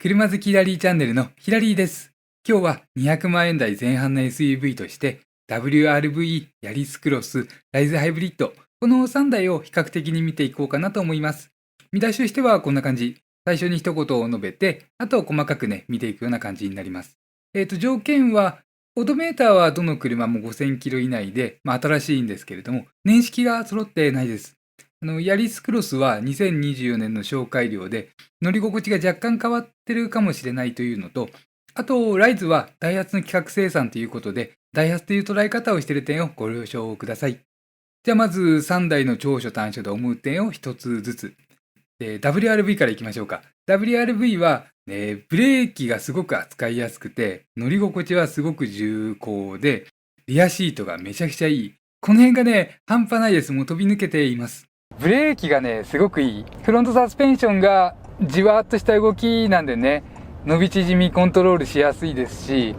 車好きラリーチャンネルのヒラリーです。今日は200万円台前半の SUV として WRV、ヤリスクロス、ライズハイブリッド、この3台を比較的に見ていこうかなと思います。見出しとしてはこんな感じ。最初に一言を述べて、あと細かくね、見ていくような感じになります。条件は、オドメーターはどの車も5000キロ以内で、新しいんですけれども、年式が揃ってないです。ヤリスクロスは2024年の紹介料で、乗り心地が若干変わってるかもしれないというのと、あと、ライズはダイハツの企画生産ということで、ダイハツという捉え方をしている点をご了承ください。じゃあまず3台の長所短所で思う点を1つずつ。WRV からいきましょうか。WRV は、ブレーキがすごく扱いやすくて、乗り心地はすごく重厚で、リアシートがめちゃくちゃいい。この辺がね、半端ないです。もう飛び抜けています。ブレーキがね、すごくいい。フロントサスペンションがじわーっとした動きなんでね、伸び縮みコントロールしやすいですし、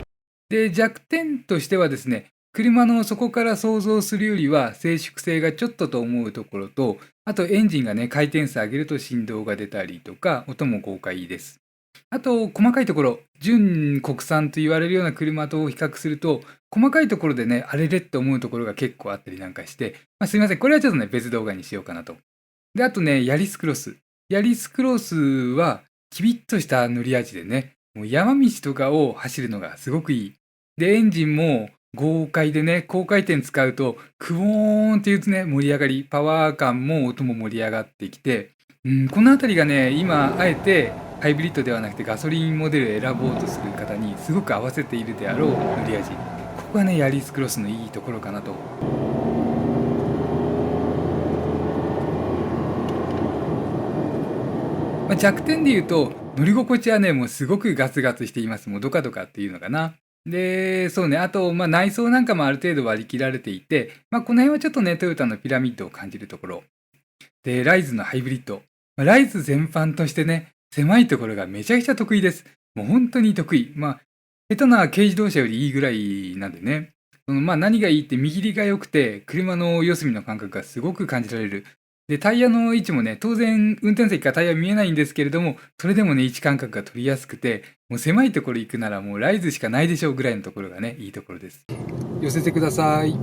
で、弱点としてはですね、車の底から想像するよりは静粛性がちょっとと思うところと、あとエンジンがね、回転数上げると振動が出たりとか、音も豪快です。あと、細かいところ、純国産と言われるような車と比較すると、細かいところでね、あれれって思うところが結構あったりなんかして、すいません、これはちょっとね、別動画にしようかなと。で、あとね、ヤリスクロス。ヤリスクロスは、キビッとした乗り味でね、もう山道とかを走るのがすごくいい。で、エンジンも豪快でね、高回転使うと、クオーンっていうね、盛り上がり、パワー感も音も盛り上がってきて、このあたりがね、今、あえて、ハイブリッドではなくてガソリンモデルを選ぼうとする方にすごく合わせているであろう乗り味。ここがね、ヤリスクロスのいいところかなと。弱点で言うと、乗り心地はね、もうすごくガツガツしています。もうドカドカっていうのかな。で、そうね、あと、内装なんかもある程度割り切られていて、この辺はちょっとね、トヨタのピラミッドを感じるところ。で、ライズのハイブリッド。ライズ全般としてね、狭いところがめちゃくちゃ得意です。もう本当に得意。下手な軽自動車よりいいぐらいなんでね。何がいいって見切りが良くて、車の四隅の感覚がすごく感じられる。で、タイヤの位置もね、当然運転席からタイヤ見えないんですけれども、それでもね、位置感覚が取りやすくて、もう狭いところ行くならもうライズしかないでしょうぐらいのところがね、いいところです。寄せてください。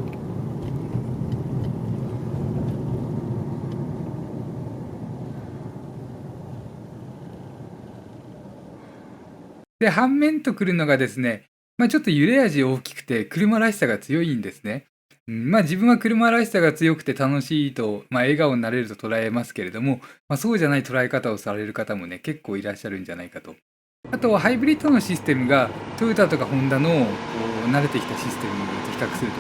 で、反面とくるのがですね、ちょっと揺れ味大きくて車らしさが強いんですね。自分は車らしさが強くて楽しいと、笑顔になれると捉えますけれども、そうじゃない捉え方をされる方もね、結構いらっしゃるんじゃないかと。あとはハイブリッドのシステムがトヨタとかホンダの慣れてきたシステムと比較する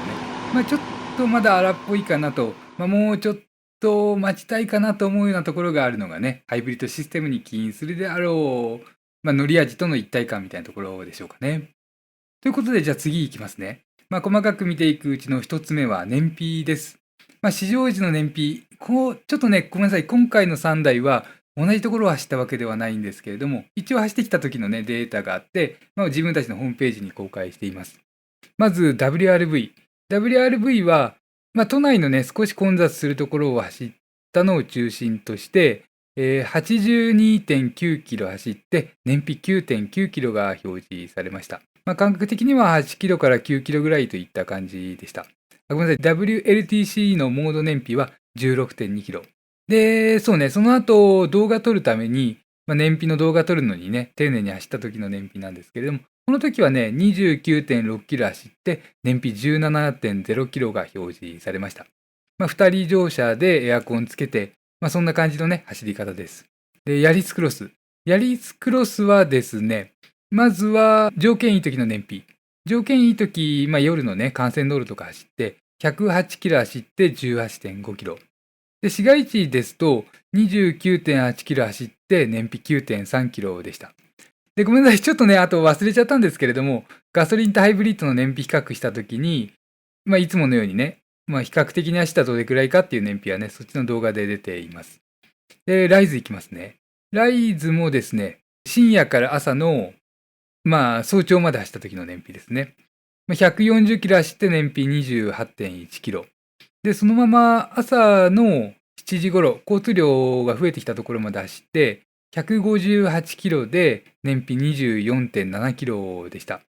とね、ちょっとまだ荒っぽいかなと、もうちょっと待ちたいかなと思うようなところがあるのがね、ハイブリッドシステムに起因するであろう、乗り味との一体感みたいなところでしょうかね。ということで、じゃあ次いきますね。細かく見ていくうちの一つ目は燃費です。市場時の燃費、ちょっとね、ごめんなさい、今回の3台は同じところを走ったわけではないんですけれども、一応走ってきた時のね、データがあって、自分たちのホームページに公開しています。まず WRV。WRV は、都内のね、少し混雑するところを走ったのを中心として、82.9 キロ走って、燃費 9.9 キロが表示されました。感覚的には8キロから9キロぐらいといった感じでした。ごめんなさい。WLTC のモード燃費は 16.2 キロ。で、そうね、その後動画撮るために、燃費の動画撮るのにね、丁寧に走った時の燃費なんですけれども、この時はね、29.6 キロ走って、燃費 17.0 キロが表示されました。2人乗車でエアコンつけて、そんな感じのね、走り方です。で、ヤリスクロス。ヤリスクロスはですね、まずは条件いい時の燃費。条件いい時、夜のね、幹線道路とか走って、108キロ走って 18.5 キロ。で、市街地ですと 29.8 キロ走って燃費 9.3 キロでした。で、ごめんなさい。ちょっとね、あと忘れちゃったんですけれども、ガソリンとハイブリッドの燃費比較した時に、いつものようにね、比較的に走ったらどれくらいかっていう燃費はね、そっちの動画で出ています。で、ライズいきますね。ライズもですね、深夜から朝の、早朝まで走った時の燃費ですね。140キロ走って燃費 28.1 キロ。で、そのまま朝の7時頃、交通量が増えてきたところまで走って、158キロで燃費 24.7 キロでした。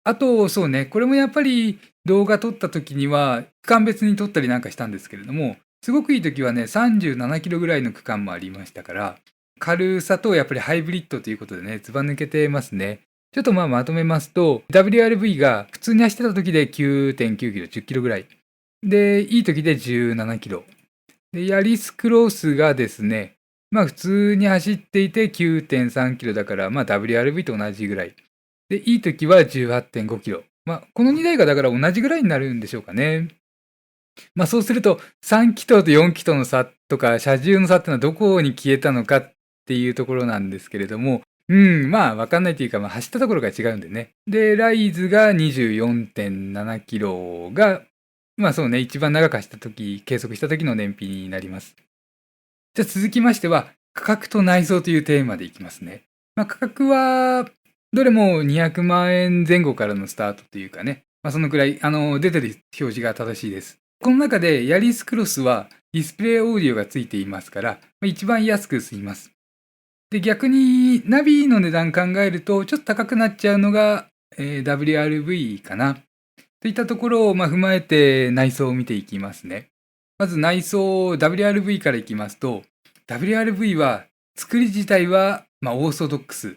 あと、そうね、これもやっぱり動画撮った時には区間別に撮ったりなんかしたんですけれども、すごくいい時はね、37キロぐらいの区間もありましたから、軽さとやっぱりハイブリッドということでね、ずば抜けてますね。ちょっとまとめますと、WRV が普通に走ってた時で 9.9 キロ、10キロぐらい。で、いい時で17キロ。で、ヤリスクロスがですね、普通に走っていて 9.3 キロだから、WRV と同じぐらい。で、いい時は 18.5 キロ。この2台がだから同じぐらいになるんでしょうかね。そうすると、3気筒と4気筒の差とか、車重の差ってのはどこに消えたのかっていうところなんですけれども、わかんないというか、走ったところが違うんでね。で、ライズが 24.7 キロが、そうね、一番長く走った時、計測した時の燃費になります。じゃあ続きましては、価格と内装というテーマでいきますね。価格は、どれも200万円前後からのスタートというかね、そのくらい、出てる表示が正しいです。この中で、ヤリスクロスはディスプレイオーディオがついていますから、一番安く済みます。で、逆に、ナビの値段考えると、ちょっと高くなっちゃうのが、WRV かな。といったところを踏まえて内装を見ていきますね。まず内装 WRV からいきますと、WRV は作り自体はオーソドックス。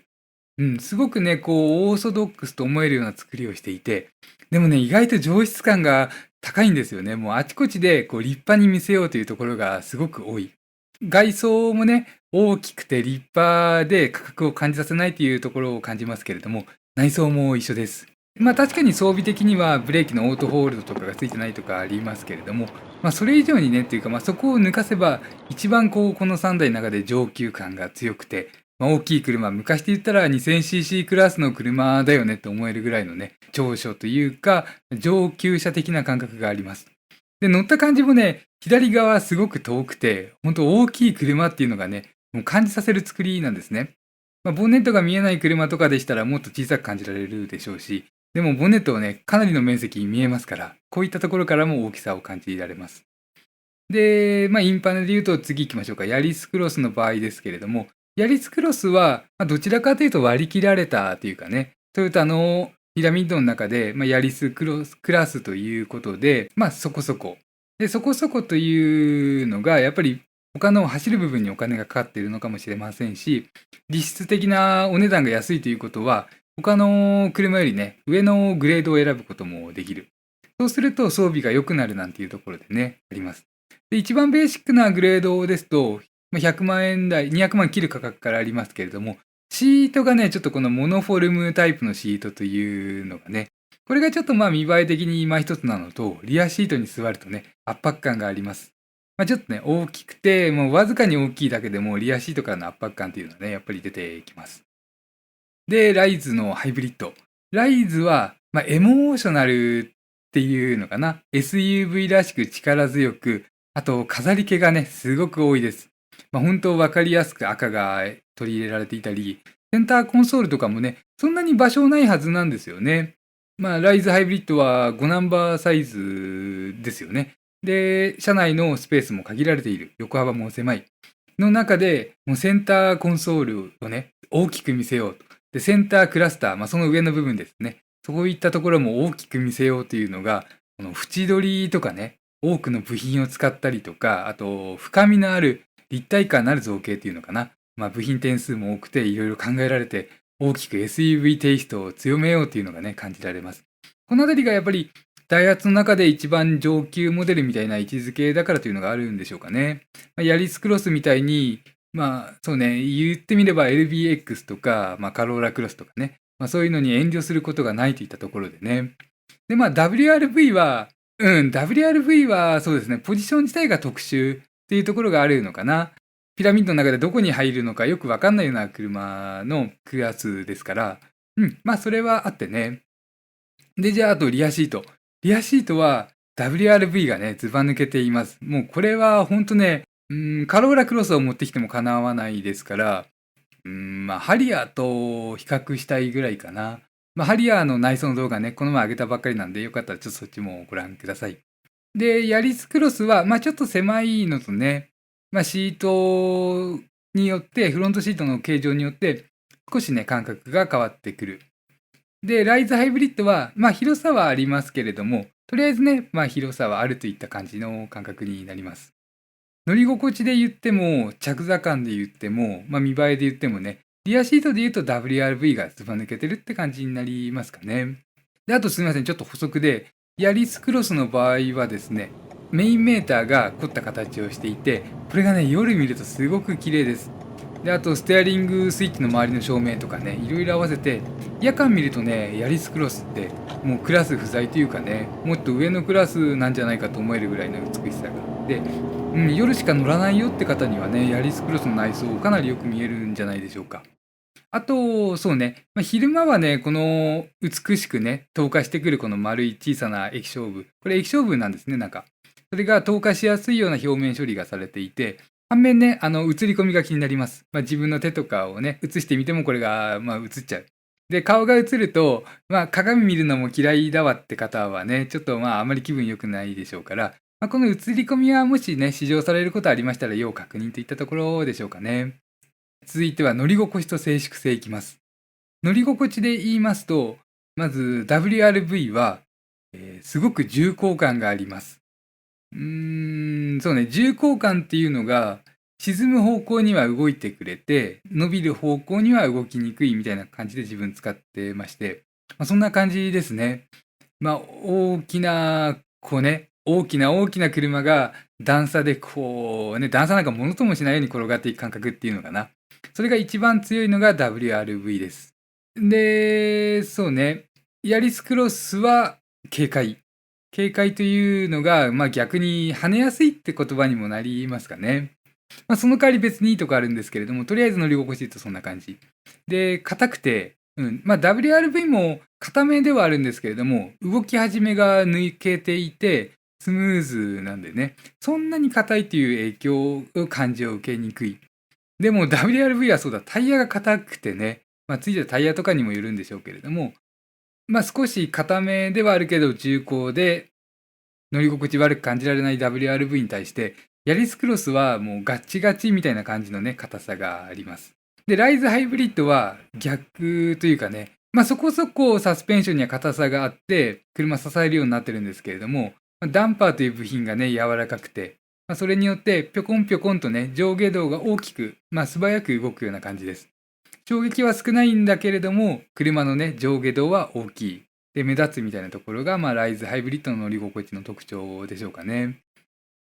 すごくね、オーソドックスと思えるような作りをしていて、でもね、意外と上質感が高いんですよね。もうあちこちで立派に見せようというところがすごく多い。外装もね、大きくて立派で価格を感じさせないというところを感じますけれども、内装も一緒です。確かに装備的にはブレーキのオートホールドとかがついてないとかありますけれども、それ以上にねっていうか、そこを抜かせば一番この3台の中で上級感が強くて、大きい車、昔で言ったら 2000cc クラスの車だよねって思えるぐらいのね、長所というか上級車的な感覚があります。で、乗った感じもね、左側すごく遠くて、本当大きい車っていうのがね、もう感じさせる作りなんですね。ボンネットが見えない車とかでしたらもっと小さく感じられるでしょうし、でもボンネットはね、かなりの面積見えますから、こういったところからも大きさを感じられます。で、インパネで言うと次行きましょうか。ヤリスクロスの場合ですけれども、ヤリスクロスは、どちらかというと割り切られたというかね、トヨタのピラミッドの中で、ヤリスクロスクラスということで、そこそこ。で、そこそこというのが、やっぱり他の走る部分にお金がかかっているのかもしれませんし、実質的なお値段が安いということは、他の車よりね、上のグレードを選ぶこともできる。そうすると装備が良くなるなんていうところでね、あります。で、一番ベーシックなグレードですと、100万円台、200万切る価格からありますけれども、シートがね、ちょっとこのモノフォルムタイプのシートというのがね、これがちょっと見栄え的に今一つなのと、リアシートに座るとね、圧迫感があります。ちょっとね、大きくて、もうわずかに大きいだけでもリアシートからの圧迫感っていうのはね、やっぱり出てきます。で、ライズのハイブリッド。ライズは、エモーショナルっていうのかな。SUV らしく力強く、あと飾り気がね、すごく多いです。本当わかりやすく赤が取り入れられていたり、センターコンソールとかもね、そんなに場所ないはずなんですよね。ライズハイブリッドは5ナンバーサイズですよね。で、車内のスペースも限られている。横幅も狭い。の中で、もうセンターコンソールをね、大きく見せようと。で、センタークラスター、その上の部分ですね。そういったところも大きく見せようというのが、この縁取りとかね、多くの部品を使ったりとか、あと、深みのある立体感のある造形っていうのかな。部品点数も多くて、いろいろ考えられて、大きく SUV テイストを強めようというのがね、感じられます。このあたりがやっぱり、ダイハツの中で一番上級モデルみたいな位置づけだからというのがあるんでしょうかね。ヤリスクロスみたいに、そうね、言ってみれば LBX とか、カローラクロスとかね、そういうのに遠慮することがないといったところでね。で、WRV は、WRV はそうですね、ポジション自体が特殊っていうところがあるのかな。ピラミッドの中でどこに入るのかよくわかんないような車のクラスですから、それはあってね。で、じゃあ、あとリアシート。リアシートは WRV がね、ずば抜けています。もうこれはほんとね、カローラクロスを持ってきても叶わないですから、ハリアーと比較したいぐらいかな。ハリアーの内装の動画ね、この前上げたばっかりなんで、よかったらちょっとそっちもご覧ください。で、ヤリスクロスは、ちょっと狭いのとね、シートによって、フロントシートの形状によって、少しね、感覚が変わってくる。で、ライズハイブリッドは、広さはありますけれども、とりあえずね、広さはあるといった感じの感覚になります。乗り心地で言っても、着座感で言っても、見栄えで言ってもね、リアシートで言うと WRV がずば抜けてるって感じになりますかね。で、あとすみません、ちょっと補足で、ヤリスクロスの場合はですね、メインメーターが凝った形をしていて、これがね、夜見るとすごく綺麗です。で、あとステアリングスイッチの周りの照明とかね、いろいろ合わせて、夜間見るとね、ヤリスクロスってもうクラス不在というかね、もっと上のクラスなんじゃないかと思えるぐらいの美しさがあって、夜しか乗らないよって方にはね、ヤリスクロスの内装かなりよく見えるんじゃないでしょうか。あと、そうね、昼間はね、この美しくね、透過してくるこの丸い小さな液晶部、これ液晶部なんですね、なんか。それが透過しやすいような表面処理がされていて、反面ね、映り込みが気になります。自分の手とかをね、映してみてもこれが、映っちゃう。で、顔が映ると、鏡見るのも嫌いだわって方はね、ちょっとあまり気分良くないでしょうから、この映り込みはもしね、試乗されることありましたら、要確認といったところでしょうかね。続いては乗り心地と静粛性いきます。乗り心地で言いますと、まず WRV は、すごく重厚感があります。そうね、重厚感っていうのが、沈む方向には動いてくれて、伸びる方向には動きにくいみたいな感じで自分使ってまして、そんな感じですね。大きな、大きな車が段差で段差なんかものともしないように転がっていく感覚っていうのかな。それが一番強いのが WRV です。で、そうね、ヤリスクロスは軽快。軽快というのが、逆に跳ねやすいって言葉にもなりますかね。その代わり別にいいとこあるんですけれども、とりあえず乗り心地とそんな感じ。で、硬くて、WRV も硬めではあるんですけれども、動き始めが抜けていて、スムーズなんでね、そんなに硬いという影響を感じを受けにくい。でも WRV はそうだ、タイヤが硬くてね、ついてたタイヤとかにもよるんでしょうけれども、少し硬めではあるけど重厚で乗り心地悪く感じられない WRV に対して、ヤリスクロスはもうガッチガチみたいな感じのね、硬さがあります。で、ライズハイブリッドは逆というかね、そこそこサスペンションには硬さがあって、車支えるようになってるんですけれども、ダンパーという部品がね、柔らかくて、それによってぴょこんぴょこんとね、上下動が大きく、素早く動くような感じです。衝撃は少ないんだけれども、車のね、上下動は大きい。で、目立つみたいなところが、ライズハイブリッドの乗り心地の特徴でしょうかね。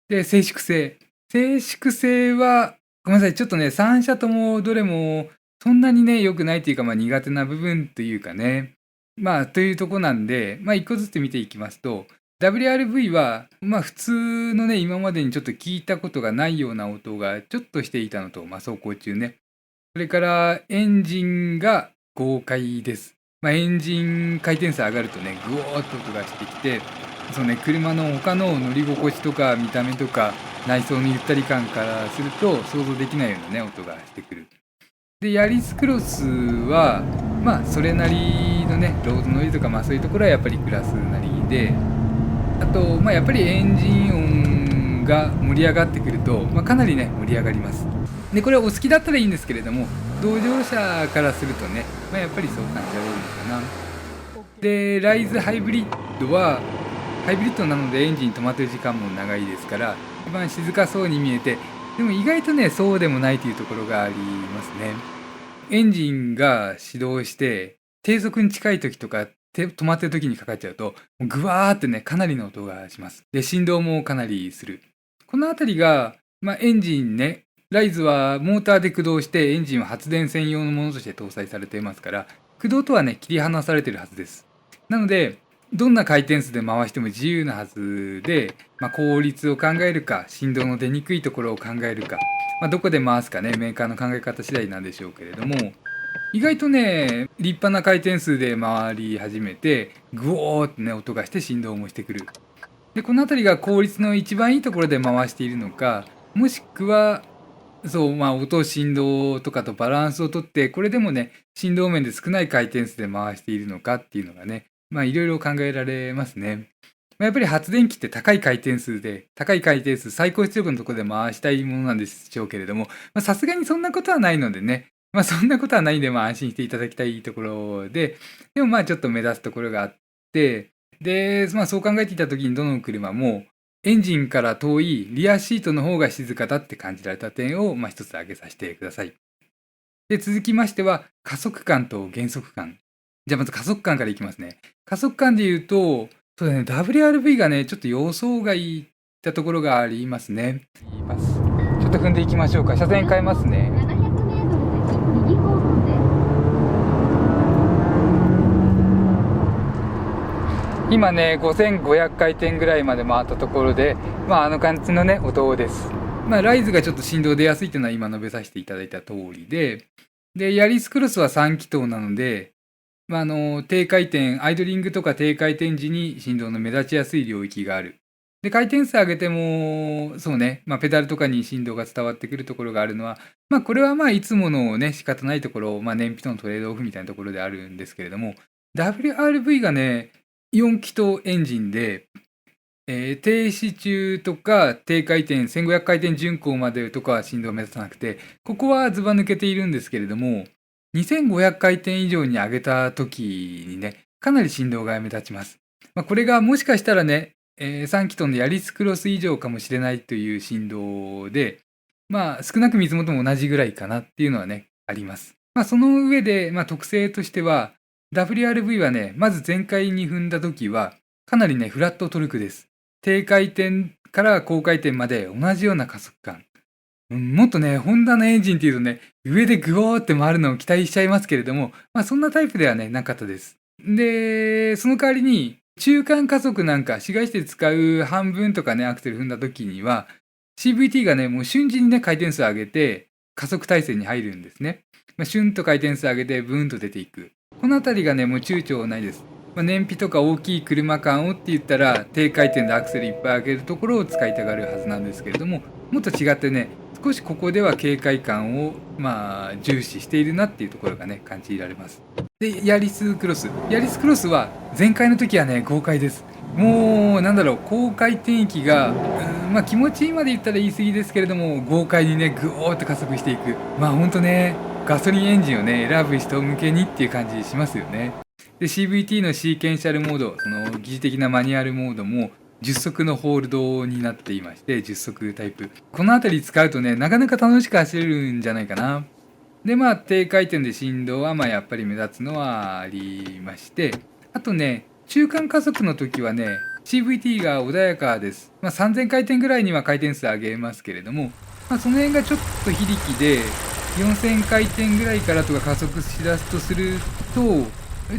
で、静粛性。静粛性は、ごめんなさい、ちょっとね、3社ともどれもそんなにね、良くないというか、苦手な部分というかね。というとこなんで、1個ずつ見ていきますと、WRV は、普通のね、今までにちょっと聞いたことがないような音がちょっとしていたのと、走行中ね。それからエンジンが豪快です。エンジン回転数上がるとね、グオーっと音がしてきて、そうね、車の他の乗り心地とか見た目とか内装のゆったり感からすると想像できないようなね、音がしてくる。で、ヤリスクロスは、それなりのね、ロードノイズとかそういうところはやっぱりクラスなりで、あと、やっぱりエンジン音が盛り上がってくると、かなりね、盛り上がります。で、これお好きだったらいいんですけれども、同乗者からするとね、やっぱりそう感じられるのかな。で、ライズハイブリッドは、ハイブリッドなのでエンジン止まってる時間も長いですから、一番静かそうに見えて、でも意外とね、そうでもないというところがありますね。エンジンが始動して、低速に近い時とか、止まってる時にかかっちゃうと、グワーってね、かなりの音がします。で、振動もかなりする。このあたりが、エンジンね、ライズはモーターで駆動してエンジンは発電専用のものとして搭載されていますから、駆動とはね、切り離されているはずです。なので、どんな回転数で回しても自由なはずで、効率を考えるか、振動の出にくいところを考えるか、どこで回すかね、メーカーの考え方次第なんでしょうけれども、意外とね、立派な回転数で回り始めて、グオーってね、音がして振動もしてくる。で、この辺りが効率の一番いいところで回しているのか、もしくは、そう、音、振動とかとバランスをとって、これでもね、振動面で少ない回転数で回しているのかっていうのがね、いろいろ考えられますね。やっぱり発電機って高い回転数で、高い回転数、最高出力のところで回したいものなんでしょうけれども、さすがにそんなことはないのでね、そんなことはないんで、安心していただきたいところで、でもちょっと目立つところがあって、で、そう考えていた時にどの車も、エンジンから遠いリアシートの方が静かだって感じられた点を、一つ挙げさせてください。で、続きましては、加速感と減速感。じゃあまず加速感からいきますね。加速感で言うと、そうだね、WRV がね、ちょっと予想外ったところがありますね。ちょっと踏んでいきましょうか。車線変えますね。今ね、5500回転ぐらいまで回ったところで、あの感じのね、音です。ライズがちょっと振動出やすいというのは今述べさせていただいた通りで、ヤリスクロスは3気筒なので、低回転、アイドリングとか低回転時に振動の目立ちやすい領域がある。で、回転数上げても、そうね、ペダルとかに振動が伝わってくるところがあるのは、これはいつものね、仕方ないところ、燃費とのトレードオフみたいなところであるんですけれども、WRV がね、4気筒エンジンで、停止中とか低回転、1500回転巡航までとかは振動を目指さなくて、ここはずば抜けているんですけれども、2500回転以上に上げた時にね、かなり振動が目立ちます。これがもしかしたらね、3気筒のヤリスクロス以上かもしれないという振動で、少なく見積もっても同じぐらいかなっていうのはね、あります。その上で、特性としては、WRV はね、まず全開に踏んだ時は、かなりね、フラットトルクです。低回転から高回転まで同じような加速感。もっとね、ホンダのエンジンっていうとね、上でグオーって回るのを期待しちゃいますけれども、そんなタイプではね、なかったです。で、その代わりに、中間加速なんか、市街地で使う半分とかね、アクセル踏んだ時には、CVT がね、もう瞬時にね、回転数上げて、加速体制に入るんですね。シュンと回転数上げて、ブーンと出ていく。このあたりがね、もう躊躇ないです。燃費とか大きい車感をって言ったら、低回転でアクセルいっぱい上げるところを使いたがるはずなんですけれども、もっと違ってね、少しここでは軽快感を重視しているなっていうところがね感じられます。で、ヤリスクロスは前回の時はね豪快です。もう高回転域が気持ちいいまで言ったら言い過ぎですけれども、豪快にねグオーっと加速していく。ほんとね、ガソリンエンジンをね選ぶ人向けにっていう感じしますよね。で CVT のシーケンシャルモード、その疑似的なマニュアルモードも10速のホールドになっていまして、10速タイプ。この辺り使うとね、なかなか楽しく走れるんじゃないかな。で、低回転で振動はやっぱり目立つのはありまして、あとね、中間加速の時はね、CVT が穏やかです。3000回転ぐらいには回転数上げますけれども、その辺がちょっと非力で、4000回転ぐらいからとか加速しだすとすると、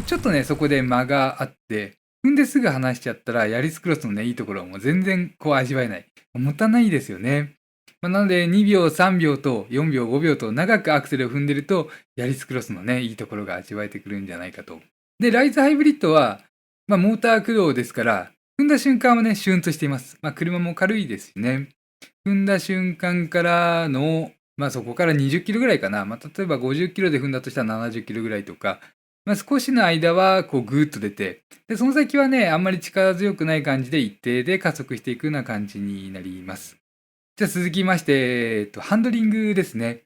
ちょっとね、そこで間があって、踏んですぐ離しちゃったら、ヤリスクロスのね、いいところはもう全然味わえない。もったいないですよね。なので、2秒、3秒と4秒、5秒と長くアクセルを踏んでると、ヤリスクロスのね、いいところが味わえてくるんじゃないかと。で、ライズハイブリッドは、モーター駆動ですから、踏んだ瞬間はね、シュンとしています。車も軽いですしね。踏んだ瞬間からの、そこから20キロぐらいかな。例えば50キロで踏んだとしたら70キロぐらいとか、少しの間はこうグーッと出て、で、その先はね、あんまり力強くない感じで一定で加速していくような感じになります。じゃあ続きまして、ハンドリングですね。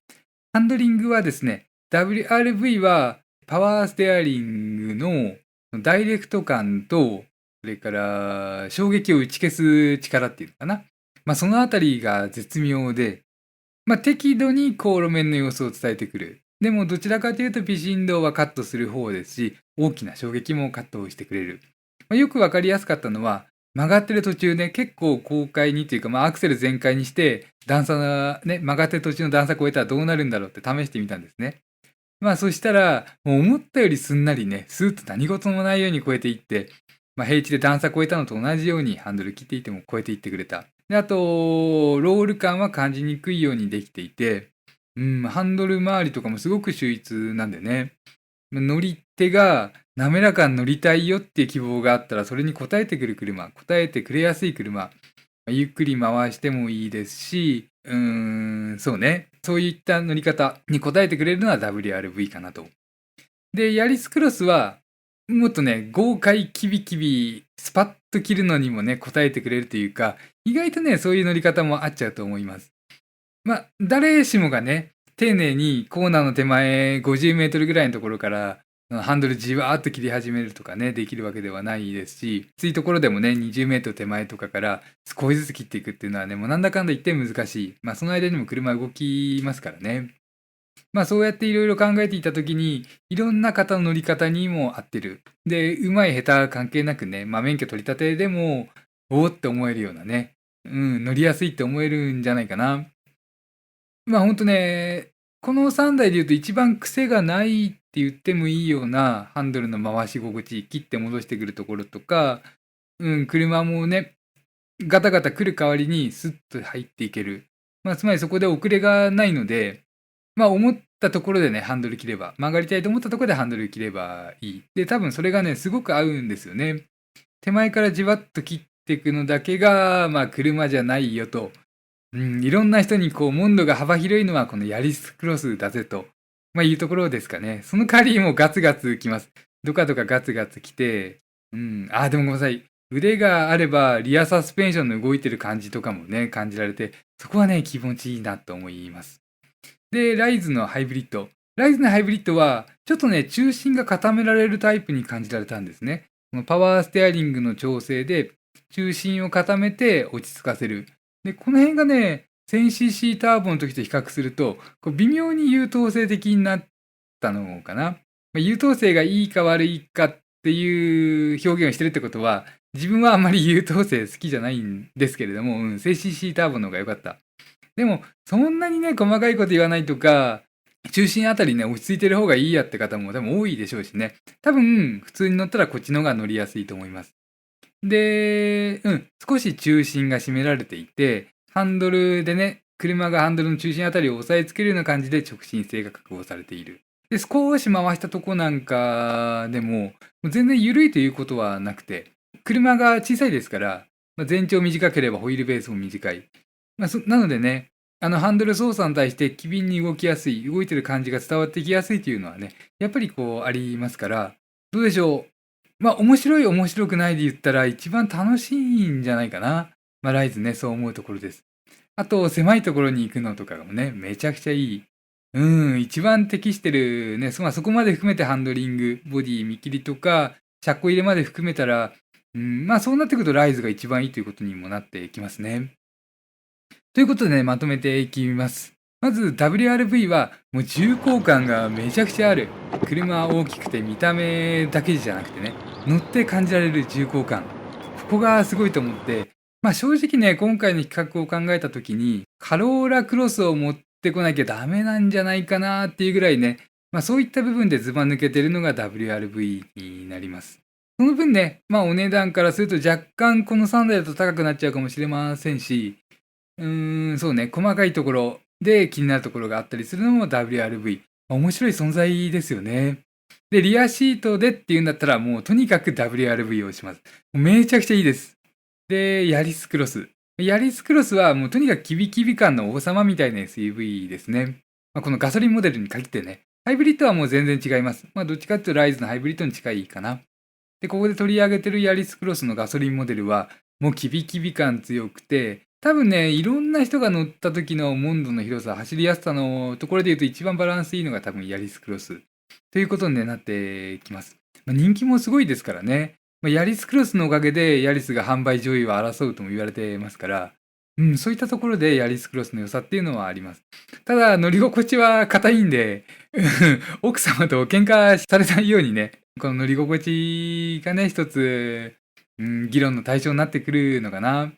ハンドリングはですね、WRV はパワーステアリングのダイレクト感と、それから衝撃を打ち消す力っていうのかな。そのあたりが絶妙で、適度に高路面の様子を伝えてくる。でもどちらかというと微振動はカットする方ですし、大きな衝撃もカットしてくれる。よくわかりやすかったのは、曲がってる途中ね、結構高快にというか、アクセル全開にして、段差ね、曲がってる途中の段差越えたらどうなるんだろうって試してみたんですね。そしたら、もう思ったよりすんなりね、スーッと何事もないように越えていって、平地で段差越えたのと同じようにハンドル切っていても越えていってくれた。で、あと、ロール感は感じにくいようにできていて、ハンドル周りとかもすごく秀逸なんでね。乗り手が滑らかに乗りたいよっていう希望があったら、それに応えてくる車、応えてくれやすい車、ゆっくり回してもいいですし、そうね。そういった乗り方に応えてくれるのは WRV かなと。で、ヤリスクロスは、もっとね、豪快キビキビ、スパッと切るのにもね、応えてくれるというか、意外とね、そういう乗り方もあっちゃうと思います。誰しもがね、丁寧にコーナーの手前50メートルぐらいのところから、ハンドルじわーっと切り始めるとかね、できるわけではないですし、きついところでもね、20メートル手前とかから少しずつ切っていくっていうのはね、もうなんだかんだ言って難しい。その間にも車動きますからね。そうやっていろいろ考えていたときに、いろんな方の乗り方にも合ってる。で、うまい下手関係なくね、免許取り立てでも、おーって思えるようなね、乗りやすいって思えるんじゃないかな。ほんとね、この3台で言うと一番癖がないって言ってもいいようなハンドルの回し心地、切って戻してくるところとか、車もね、ガタガタ来る代わりにスッと入っていける。つまりそこで遅れがないので、思ったところでね、ハンドル切れば、曲がりたいと思ったところでハンドル切ればいい。で、多分それがね、すごく合うんですよね。手前からじわっと切っていくのだけが、車じゃないよと。いろんな人に問答が幅広いのはこのヤリスクロスだぜと、いうところですかね。その代わりもうガツガツきます。ドカドカガツガツきて、でもごめんなさい。腕があればリアサスペンションの動いてる感じとかもね、感じられて、そこはね、気持ちいいなと思います。で、ライズのハイブリッド。ライズのハイブリッドは、ちょっとね、中心が固められるタイプに感じられたんですね。このパワーステアリングの調整で、中心を固めて落ち着かせる。で、この辺がね、1000cc ターボの時と比較すると、微妙に優等生的になったのかな。優等生がいいか悪いかっていう表現をしてるってことは、自分はあんまり優等生好きじゃないんですけれども、1000cc ターボの方が良かった。でも、そんなにね、細かいこと言わないとか、中心あたりね、落ち着いてる方がいいやって方も多分多いでしょうしね。多分、普通に乗ったらこっちの方が乗りやすいと思います。で、少し中心が締められていて、ハンドルでね、車がハンドルの中心あたりを押さえつけるような感じで直進性が確保されている。で、少し回したとこなんかでも、全然緩いということはなくて、車が小さいですから、全長短ければホイールベースも短い。なのでね、ハンドル操作に対して機敏に動きやすい、動いてる感じが伝わってきやすいというのはね、やっぱりありますから、どうでしょう。面白い面白くないで言ったら一番楽しいんじゃないかな。ライズね、そう思うところです。あと、狭いところに行くのとかもね、めちゃくちゃいい。一番適してるね、そこまで含めてハンドリング、ボディ見切りとか、車庫入れまで含めたら、そうなってくるとライズが一番いいということにもなってきますね。ということでね、まとめていきます。まず WRV はもう重厚感がめちゃくちゃある。車は大きくて見た目だけじゃなくてね、乗って感じられる重厚感。ここがすごいと思って、正直ね、今回の企画を考えた時に、カローラクロスを持ってこなきゃダメなんじゃないかなっていうぐらいね、そういった部分でズバ抜けてるのが WRV になります。その分ね、お値段からすると若干この3台だと高くなっちゃうかもしれませんし、そうね、細かいところで気になるところがあったりするのも WRV。面白い存在ですよね。で、リアシートでっていうんだったら、もうとにかく WRV をします。めちゃくちゃいいです。で、ヤリスクロス。ヤリスクロスはもうとにかくキビキビ感の王様みたいな SUV ですね。このガソリンモデルに限ってね。ハイブリッドはもう全然違います。どっちかっていうとライズのハイブリッドに近いかな。で、ここで取り上げてるヤリスクロスのガソリンモデルは、もうキビキビ感強くて、多分ね、いろんな人が乗った時のモンドの広さ、走りやすさのところで言うと一番バランスいいのが多分ヤリスクロス。ということに、なってきます。人気もすごいですからね。ヤリスクロスのおかげでヤリスが販売上位を争うとも言われてますから、そういったところでヤリスクロスの良さっていうのはあります。ただ、乗り心地は硬いんで、奥様と喧嘩されないようにね、この乗り心地がね、一つ、議論の対象になってくるのかな。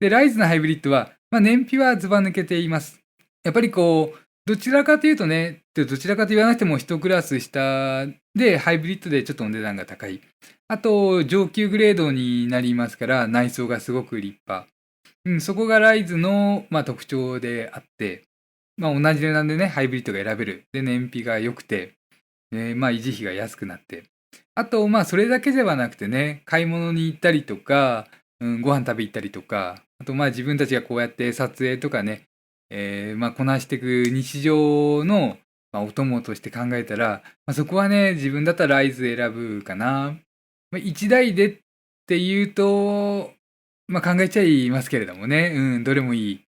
で、ライズのハイブリッドは、燃費はずば抜けています。やっぱりどちらかというとね、どちらかと言わなくても一クラス下で、ハイブリッドでちょっとお値段が高い。あと、上級グレードになりますから、内装がすごく立派。そこがライズの、特徴であって、同じ値段でね、ハイブリッドが選べる。で、燃費が良くて、維持費が安くなって。あと、それだけではなくてね、買い物に行ったりとか、ご飯食べ行ったりとか、あと自分たちがこうやって撮影とかね、こなしていく日常の、お供として考えたら、そこはね、自分だったらライズ選ぶかな。1台でっていうと、考えちゃいますけれどもね。どれもいい。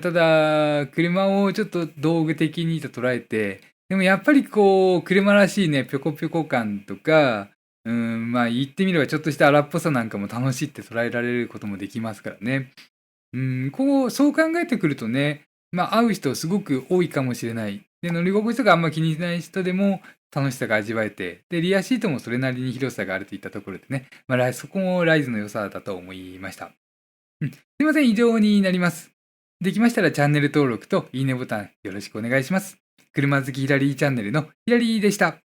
ただ、車をちょっと道具的にと捉えて、でもやっぱりこう、車らしいね、ぴょこぴょこ感とか、言ってみればちょっとした荒っぽさなんかも楽しいって捉えられることもできますからね。そう考えてくるとね、会う人すごく多いかもしれない。で、乗り心地とかあんま気にしない人でも楽しさが味わえて、で、リアシートもそれなりに広さがあるといったところでね、そこもライズの良さだと思いました。すいません、以上になります。できましたらチャンネル登録といいねボタンよろしくお願いします。車好きヒラリーチャンネルのヒラリーでした。